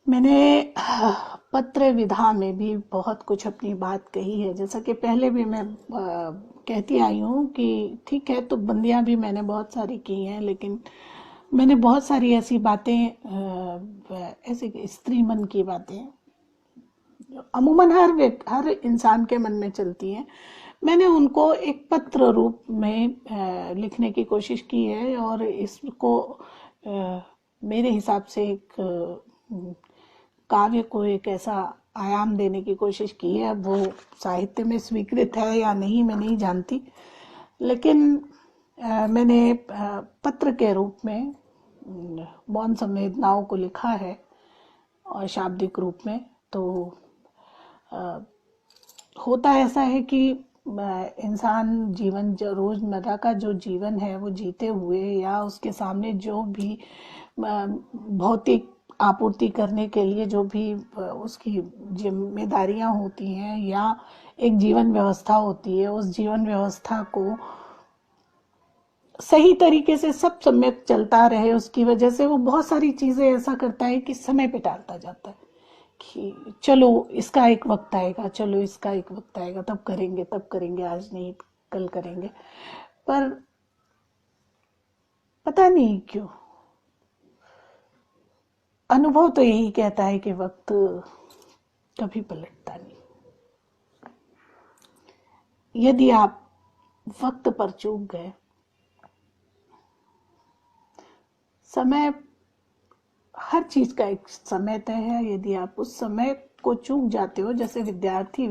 मैंने पत्र विधा में भी बहुत कुछ अपनी बात कही है। जैसा कि पहले भी मैं कहती आई हूँ कि ठीक है, तो बंदियां भी मैंने बहुत सारी की हैं, लेकिन मैंने बहुत सारी ऐसी बातें, ऐसी स्त्री मन की बातें जो अमूमन हर इंसान के मन में चलती हैं, मैंने उनको एक पत्र रूप में लिखने की कोशिश की है। और इसको मेरे हिसाब से एक काव्य को एक ऐसा आयाम देने की कोशिश की है। अब वो साहित्य में स्वीकृत है या नहीं मैं नहीं जानती, लेकिन मैंने पत्र के रूप में मौन संवेदनाओं को लिखा है और शाब्दिक रूप में। तो होता ऐसा है कि इंसान जीवन, जो रोजमर्रा का जो जीवन है वो जीते हुए, या उसके सामने जो भी भौतिक आपूर्ति करने के लिए जो भी उसकी जिम्मेदारियां होती हैं या एक जीवन व्यवस्था होती है, उस जीवन व्यवस्था को सही तरीके से सब सम्यक चलता रहे, उसकी वजह से वो बहुत सारी चीजें ऐसा करता है कि समय पे टालता जाता है कि चलो इसका एक वक्त आएगा, चलो इसका एक वक्त आएगा, तब करेंगे, आज नहीं कल करेंगे। पर पता नहीं क्यों अनुभव तो यही कहता है कि वक्त कभी पलटता नहीं। यदि आप वक्त पर चूक गए, समय, हर चीज का एक समय तय है। यदि आप उस समय को चूक जाते हो, जैसे विद्यार्थी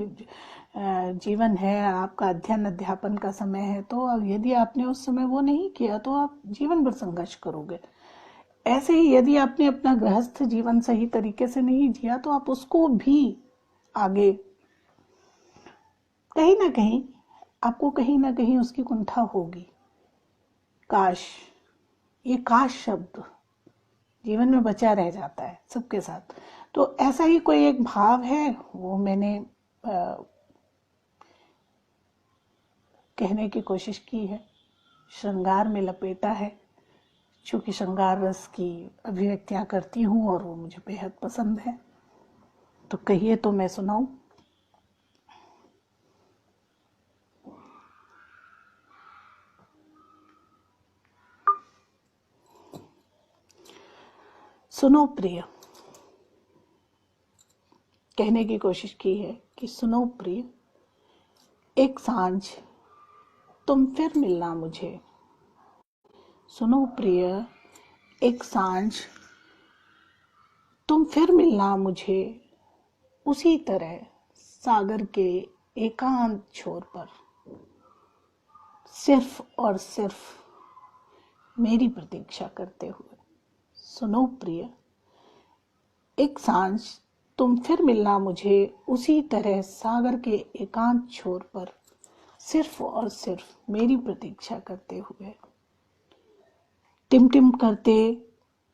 जीवन है, आपका अध्ययन अध्यापन का समय है, तो यदि आपने उस समय वो नहीं किया तो आप जीवन भर संघर्ष करोगे। ऐसे ही यदि आपने अपना गृहस्थ जीवन सही तरीके से नहीं जिया तो आप उसको भी आगे कहीं ना कहीं, आपको कहीं ना कहीं उसकी कुंठा होगी। काश, ये काश शब्द जीवन में बचा रह जाता है सबके साथ। तो ऐसा ही कोई एक भाव है, वो मैंने कहने की कोशिश की है, श्रृंगार में लपेटा है। चूंकि श्रृंगार रस की अभिव्यक्तियां करती हूँ और वो मुझे बेहद पसंद है, तो कहिए तो मैं सुनाऊं। सुनो प्रिय, कहने की कोशिश की है कि सुनो प्रिय, एक सांझ तुम फिर मिलना मुझे। सुनो प्रिय, एक सांझ तुम फिर मिलना मुझे, उसी तरह सागर के एकांत छोर पर, सिर्फ और सिर्फ मेरी प्रतीक्षा करते हुए। सुनो प्रिय, एक सांझ तुम फिर मिलना मुझे, उसी तरह सागर के एकांत छोर पर, सिर्फ और सिर्फ मेरी प्रतीक्षा करते हुए। टिमटिम करते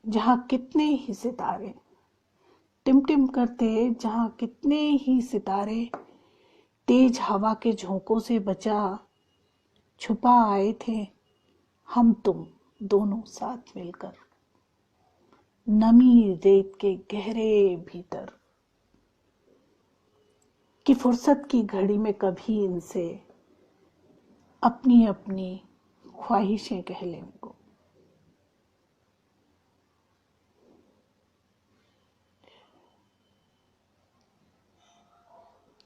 जहां कितने ही सितारे, टिमटिम करते जहां कितने ही सितारे, तेज हवा के झोंकों से बचा छुपा आए थे हम तुम दोनों साथ मिलकर, नमी रेत के गहरे भीतर, कि फुर्सत की घड़ी में कभी इनसे अपनी अपनी ख्वाहिशें कह लेने को।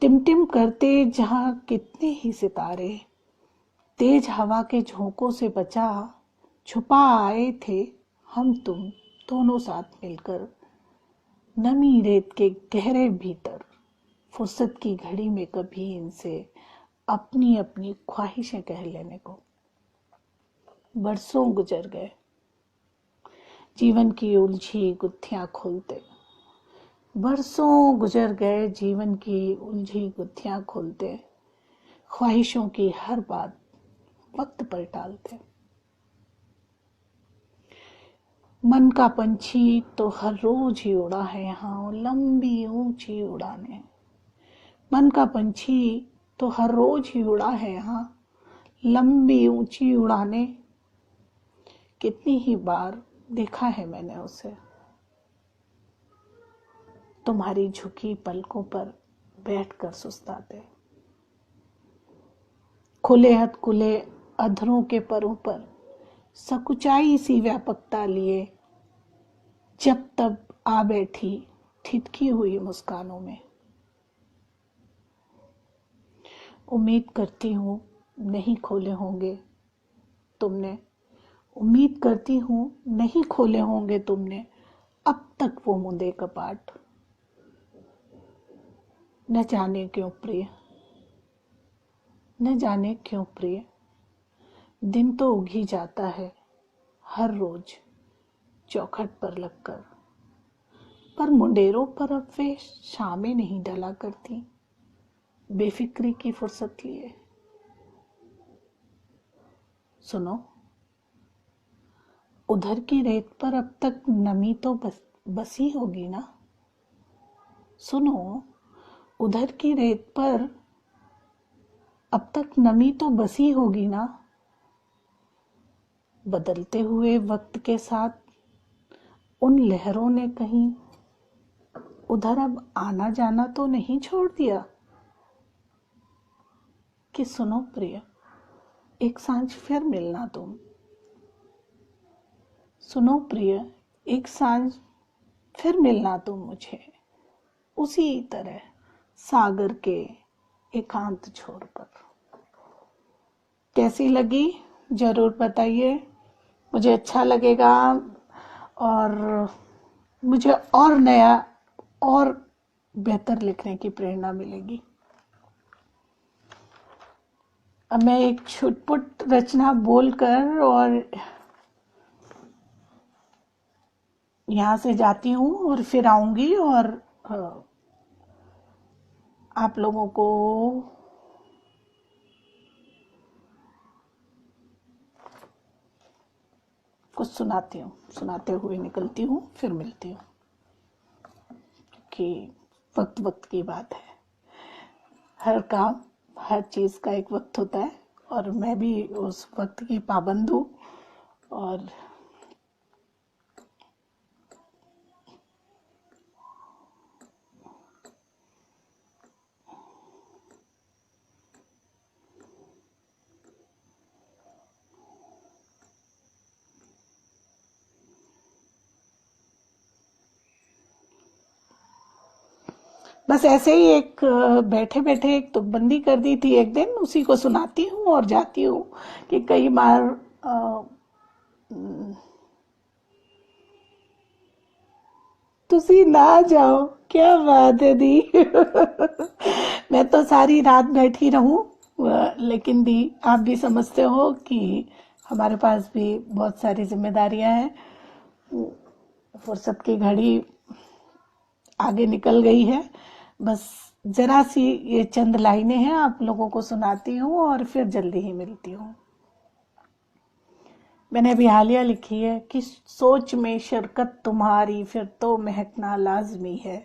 टिमटिम करते जहां कितने ही सितारे, तेज हवा के झोंकों से बचा छुपा आए थे हम तुम दोनों साथ मिलकर, नमी रेत के गहरे भीतर, फुर्सत की घड़ी में कभी इनसे अपनी अपनी ख्वाहिशें कह लेने को। बरसों गुजर गए जीवन की उलझी गुत्थियां खोलते, बरसों गुजर गए जीवन की उलझी गुत्थियां खोलते, ख्वाहिशों की हर बात वक्त पर टालते। मन का पंछी तो हर रोज ही उड़ा है यहाँ लंबी ऊंची उड़ाने, मन का पंछी तो हर रोज ही उड़ा है यहाँ, लंबी ऊंची उड़ाने। कितनी ही बार देखा है मैंने उसे, तुम्हारी झुकी पलकों पर बैठकर सुस्ताते, खुले हथकुले अधरों के परों पर सकुचाई सी व्यापकता लिए, जब तब आ बैठी ठिठकी हुई मुस्कानों में। उम्मीद करती हूँ नहीं खोले होंगे तुमने, उम्मीद करती हूँ नहीं खोले होंगे तुमने अब तक वो मुंदे कपाट। न जाने क्यों प्रिय, न जाने क्यों प्रिय, दिन तो उग ही जाता है हर रोज चौखट पर लगकर, पर मुंडेरों पर अब वे शामें नहीं ढला करती बेफिक्री की फुर्सत लिए। सुनो, उधर की रेत पर अब तक नमी तो बसी होगी ना। सुनो, उधर की रेत पर अब तक नमी तो बसी होगी ना। बदलते हुए वक्त के साथ उन लहरों ने कहीं उधर अब आना जाना तो नहीं छोड़ दिया। कि सुनो प्रिय, एक सांझ फिर मिलना तुम। सुनो प्रिय, एक सांझ फिर मिलना तुम मुझे, उसी तरह सागर के एकांत छोर पर। कैसी लगी जरूर बताइए, मुझे अच्छा लगेगा और मुझे और नया और बेहतर लिखने की प्रेरणा मिलेगी। अब मैं एक छुटपुट रचना बोलकर और यहाँ से जाती हूँ और फिर आऊंगी और आप लोगों को कुछ सुनाती हूँ, सुनाते हुए निकलती हूँ, फिर मिलती हूँ, क्योंकि वक्त वक्त की बात है। हर काम हर चीज़ का एक वक्त होता है और मैं भी उस वक्त की पाबंद हूँ। और बस ऐसे ही एक बैठे बैठे एक तुकबंदी कर दी थी एक दिन, उसी को सुनाती हूँ और जाती हूँ कि कई बार तुसी ना जाओ। क्या बात है दी। मैं तो सारी रात बैठी रहूं, लेकिन दी आप भी समझते हो कि हमारे पास भी बहुत सारी जिम्मेदारियां हैं। फुर्सत की घड़ी आगे निकल गई है। बस जरा सी ये चंद लाइनें हैं, आप लोगों को सुनाती हूँ और फिर जल्दी ही मिलती हूँ। मैंने अभी हालिया लिखी है कि सोच में शिरकत तुम्हारी फिर तो महकना लाजमी है।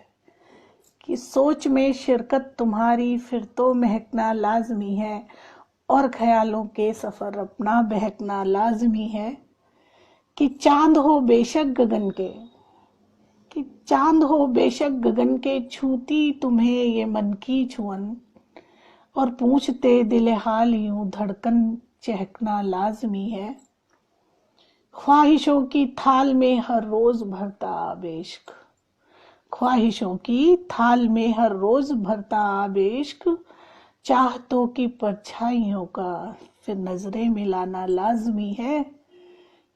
कि सोच में शिरकत तुम्हारी फिर तो महकना लाजमी है, और ख्यालों के सफर अपना बहकना लाजमी है। कि चांद हो बेशक गगन के, कि चांद हो बेशक गगन के, छूती तुम्हें ये मन की छुअन, और पूछते दिल हाल यूं धड़कन चहकना लाजमी है। ख्वाहिशों की थाल में हर रोज भरता आबेश्क, ख्वाहिशों की थाल में हर रोज भरता आबेश्क, चाहतों की परछाइयों का फिर नजरें मिलाना लाजमी है।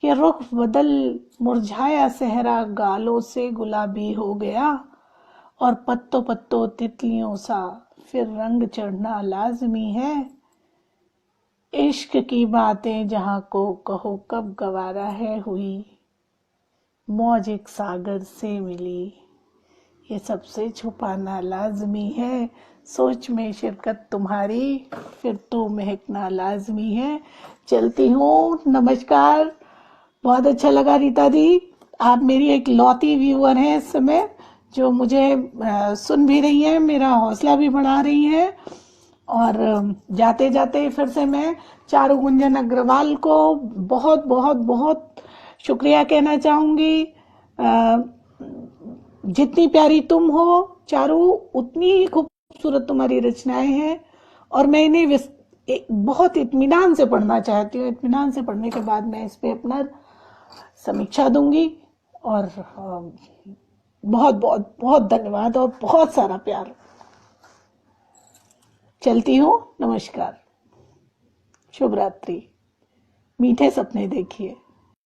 कि रुख बदल मुरझाया सहरा गालों से गुलाबी हो गया, और पत्तों पत्तों तितलियों सा फिर रंग चढ़ना लाजमी है। इश्क की बातें जहां को कहो कब गवारा है हुई, मौज एक सागर से मिली ये सबसे छुपाना लाजमी है। सोच में शिरकत तुम्हारी फिर तो महकना लाजमी है। चलती हूँ, नमस्कार। बहुत अच्छा लगा रीता दी, आप मेरी एक लौती व्यूअर हैं इस समय, जो मुझे सुन भी रही हैं, मेरा हौसला भी बढ़ा रही हैं। और जाते जाते फिर से मैं चारू गुंजन अग्रवाल को बहुत बहुत बहुत शुक्रिया कहना चाहूंगी। जितनी प्यारी तुम हो चारू, उतनी ही खूबसूरत तुम्हारी रचनाएं हैं, और मैं इन्हें बहुत इत्मीनान से पढ़ना चाहती हूँ। इत्मीनान से पढ़ने के बाद मैं इस पे अपना समीक्षा दूंगी। और बहुत बहुत बहुत धन्यवाद और बहुत सारा प्यार। चलती हूँ, नमस्कार, शुभ रात्रि, मीठे सपने देखिए।